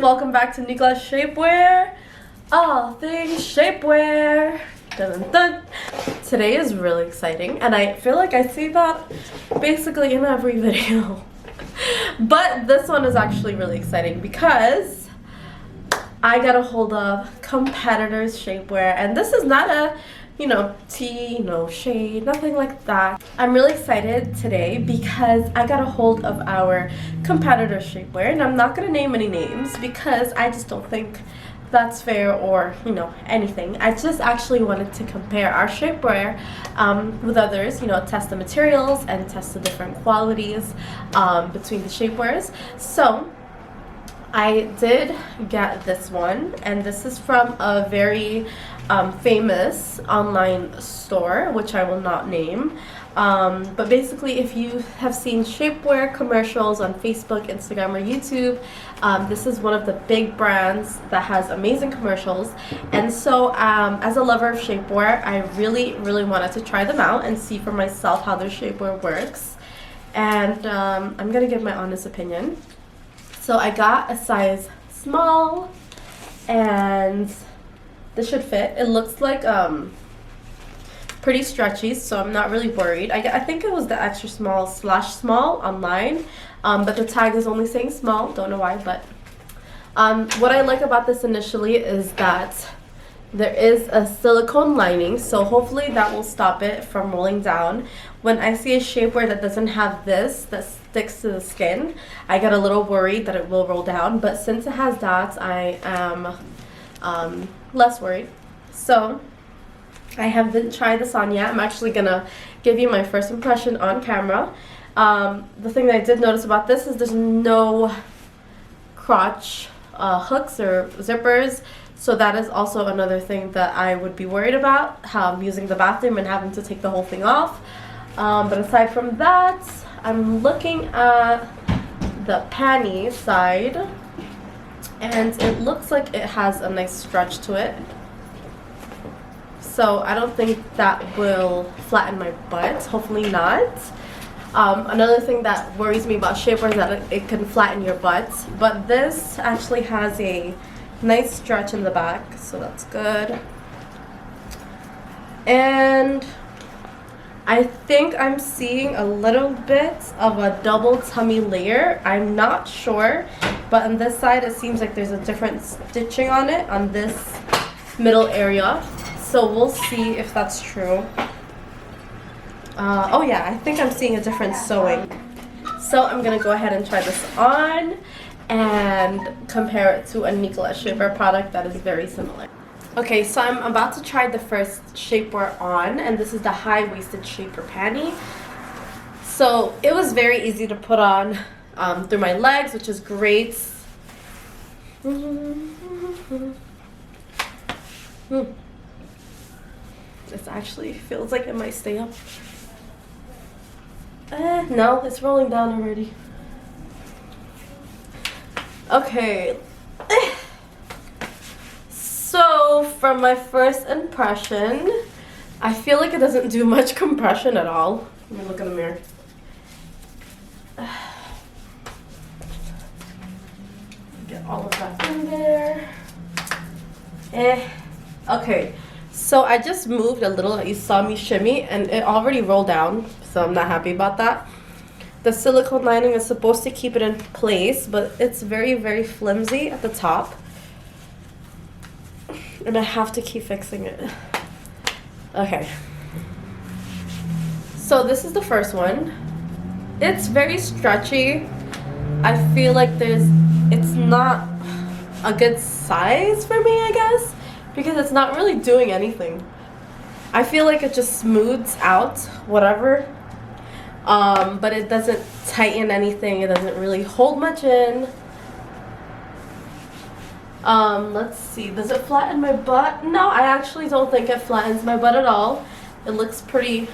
welcome back to Nicolette Shapewear. All things shapewear. Dun, dun, dun. Today is really exciting, and I feel like I say that basically in every video. But this one is actually really exciting because I got a hold of competitors' shapewear, and this is not a tea, no shade, nothing like that. I'm really excited today because I got a hold of our competitor shapewear, and I'm not gonna name any names because I just don't think that's fair or anything. I just actually wanted to compare our shapewear with others, test the materials and test the different qualities between the shapewears. So I did get this one, and this is from a very famous online store, which I will not name. But basically, if you have seen shapewear commercials on Facebook, Instagram, or YouTube, this is one of the big brands that has amazing commercials. And so as a lover of shapewear, I really wanted to try them out and see for myself how their shapewear works. And I'm gonna give my honest opinion. So I got a size small, and this should fit. It looks like pretty stretchy, so I'm not really worried. I think it was the extra small / small online, but the tag is only saying small. Don't know why, but what I like about this initially is that there is a silicone lining, so hopefully that will stop it from rolling down. When I see a shapewear that doesn't have this, that sticks to the skin, I get a little worried that it will roll down, but since it has that, I am less worried. So I haven't tried this on yet. I'm actually gonna give you my first impression on camera. The thing that I did notice about this is there's no crotch hooks or zippers, so that is also another thing that I would be worried about, how I'm using the bathroom and having to take the whole thing off. But aside from that, I'm looking at the panty side, and it looks like it has a nice stretch to it. So I don't think that will flatten my butt, hopefully not. Another thing that worries me about shapewear is that it can flatten your butt, but this actually has a nice stretch in the back, so that's good. And I think I'm seeing a little bit of a double tummy layer. I'm not sure, but on this side it seems like there's a different stitching on it on this middle area. So we'll see if that's true. Oh yeah, I think I'm seeing a different sewing. So I'm gonna go ahead and try this on and compare it to a Nicolette Shapewear product that is very similar. Okay, so I'm about to try the first shapewear on, and this is the high-waisted shaper panty. So it was very easy to put on through my legs, which is great. This actually feels like it might stay up. No, it's rolling down already. Okay. So, from my first impression, I feel like it doesn't do much compression at all. Let me look in the mirror. Get all of that in there. Okay, so I just moved a little. You saw me shimmy, and it already rolled down, so I'm not happy about that. The silicone lining is supposed to keep it in place, but it's very flimsy at the top. And I have to keep fixing it. Okay. So this is the first one. It's very stretchy. I feel like it's not a good size for me, I guess, because it's not really doing anything. I feel like it just smooths out whatever, but it doesn't tighten anything. It doesn't really hold much in. Let's see, does it flatten my butt? No, I actually don't think it flattens my butt at all. It looks pretty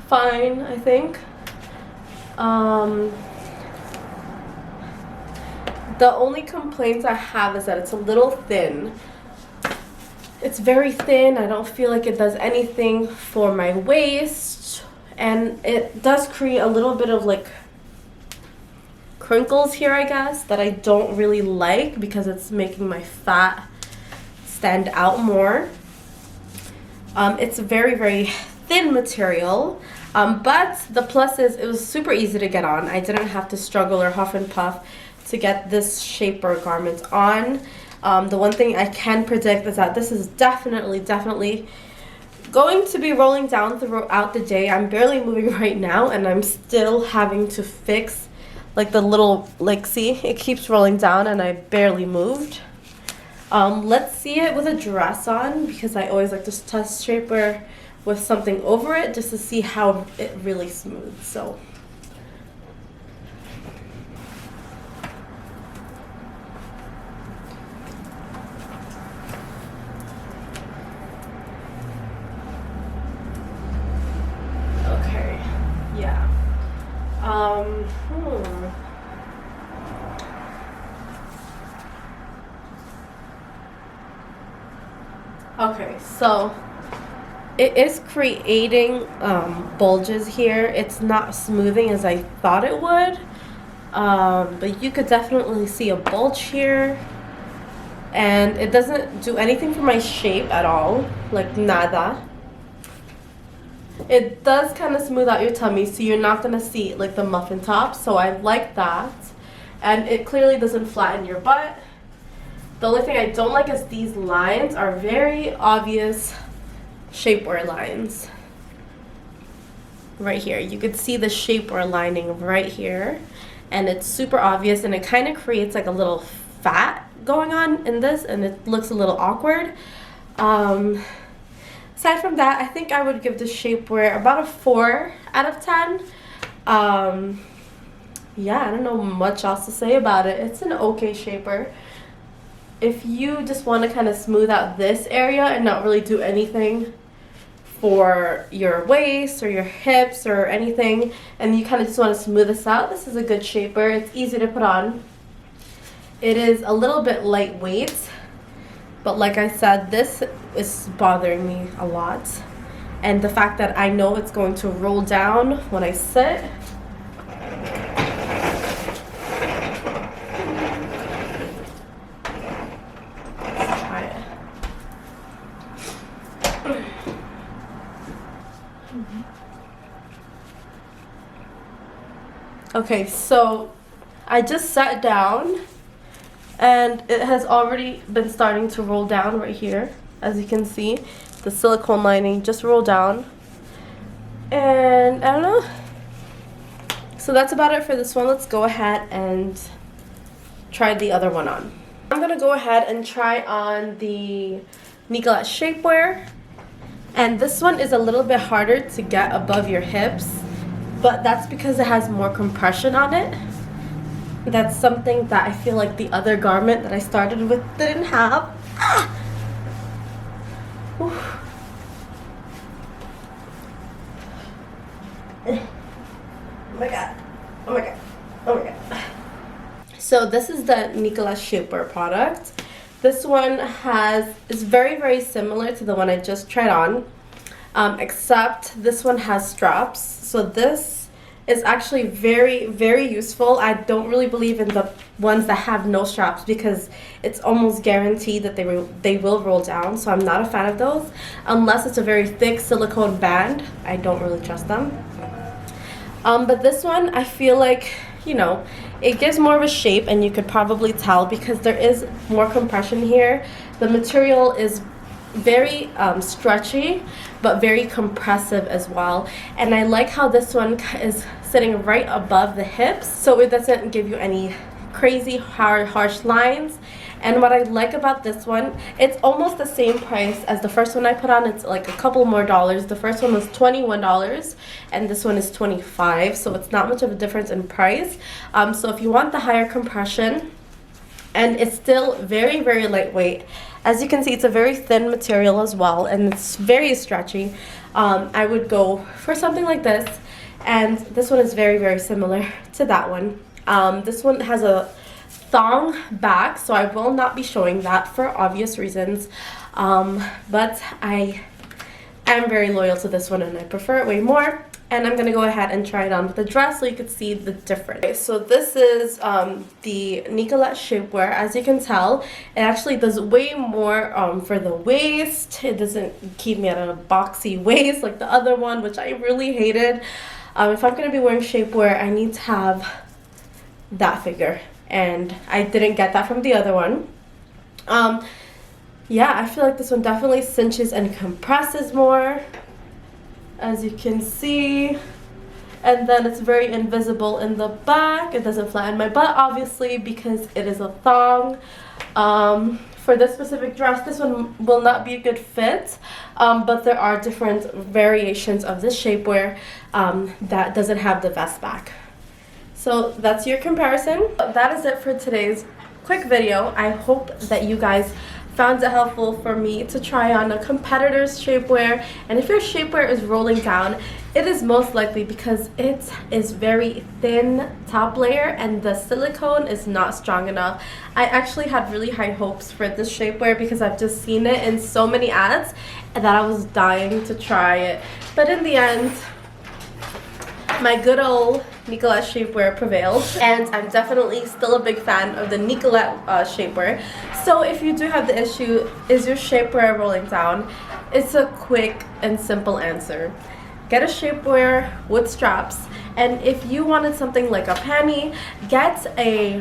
fine, I think. The only complaints I have is that it's a little thin. It's very thin. I don't feel like it does anything for my waist, and it does create a little bit of like crinkles here, I guess, that I don't really like because it's making my fat stand out more. It's a very, very thin material, but the plus is it was super easy to get on. I didn't have to struggle or huff and puff to get this shapewear garment on. The one thing I can predict is that this is definitely going to be rolling down throughout the day. I'm barely moving right now, and I'm still having to fix like the little, like, see, it keeps rolling down and I barely moved. Let's see it with a dress on, because I always like to test shapewear with something over it just to see how it really smooths. So okay, yeah. Okay, so it is creating bulges here. It's not smoothing as I thought it would, but you could definitely see a bulge here, and it doesn't do anything for my shape at all, like nada. It does kind of smooth out your tummy, so you're not gonna see like the muffin top, so I like that. And it clearly doesn't flatten your butt. The only thing I don't like is these lines are very obvious shapewear lines. Right here, you could see the shapewear lining right here, and it's super obvious, and it kind of creates like a little fat going on in this, and it looks a little awkward. Aside from that, I think I would give this shapewear about a 4 out of 10. Yeah, I don't know much else to say about it. It's an okay shapewear. If you just want to kind of smooth out this area and not really do anything for your waist or your hips or anything, and you kind of just want to smooth this out, this is a good shapewear. It's easy to put on. It is a little bit lightweight, but like I said, this is bothering me a lot. And the fact that I know it's going to roll down when I sit. Okay, so I just sat down and it has already been starting to roll down right here. As you can see, the silicone lining just rolled down. And I don't know. So that's about it for this one. Let's go ahead and try the other one on. I'm gonna go ahead and try on the Nicolette Shapewear. And this one is a little bit harder to get above your hips, but that's because it has more compression on it. That's something that I feel like the other garment that I started with didn't have. Ah! Oh my god. Oh my god. Oh my god. So this is the Nicolette Shapewear product. This one is very, very similar to the one I just tried on, except this one has straps. So this is actually very, very useful. I don't really believe in the ones that have no straps because it's almost guaranteed that they will roll down. So I'm not a fan of those unless it's a very thick silicone band. I don't really trust them. But this one, I feel like, you know, it gives more of a shape, and you could probably tell because there is more compression here. The material is very stretchy, but very compressive as well. And I like how this one is sitting right above the hips, so it doesn't give you any crazy harsh lines. And what I like about this one, it's almost the same price as the first one I put on. It's like a couple more dollars. The first one was $21 and this one is $25, so it's not much of a difference in price. So if you want the higher compression, and it's still very, very lightweight. As you can see, it's a very thin material as well, and it's very stretchy. I would go for something like this, and this one is very, very similar to that one. This one has a thong back, so I will not be showing that for obvious reasons, but I am very loyal to this one and I prefer it way more. And I'm gonna go ahead and try it on with the dress so you can see the difference. Okay, so this is the Nicolette Shapewear. As you can tell, it actually does way more for the waist. It doesn't keep me at a boxy waist like the other one, which I really hated. If I'm gonna be wearing shapewear, I need to have that figure, and I didn't get that from the other one. Yeah, I feel like this one definitely cinches and compresses more, as you can see. And then it's very invisible in the back. It doesn't flatten my butt, obviously, because it is a thong. For this specific dress, this one will not be a good fit, but there are different variations of this shapewear that doesn't have the vest back. So that's your comparison. That is it for today's quick video. I hope that you guys found it helpful for me to try on a competitor's shapewear. And if your shapewear is rolling down, it is most likely because it is very thin top layer and the silicone is not strong enough. I actually had really high hopes for this shapewear because I've just seen it in so many ads and that I was dying to try it. But in the end, my good old Nicolette Shapewear prevailed, and I'm definitely still a big fan of the Nicolette Shapewear. So if you do have the issue, is your shapewear rolling down? It's a quick and simple answer. Get a shapewear with straps, and if you wanted something like a panty, get a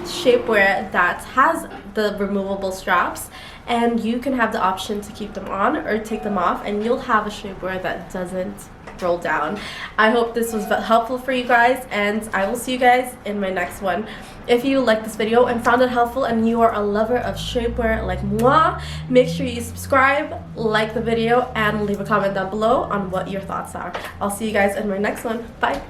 shapewear that has the removable straps, and you can have the option to keep them on or take them off, and you'll have a shapewear that doesn't roll down. I hope this was helpful for you guys, and I will see you guys in my next one. If you liked this video and found it helpful and you are a lover of shapewear like moi, make sure you subscribe, like the video, and leave a comment down below on what your thoughts are. I'll see you guys in my next one. Bye.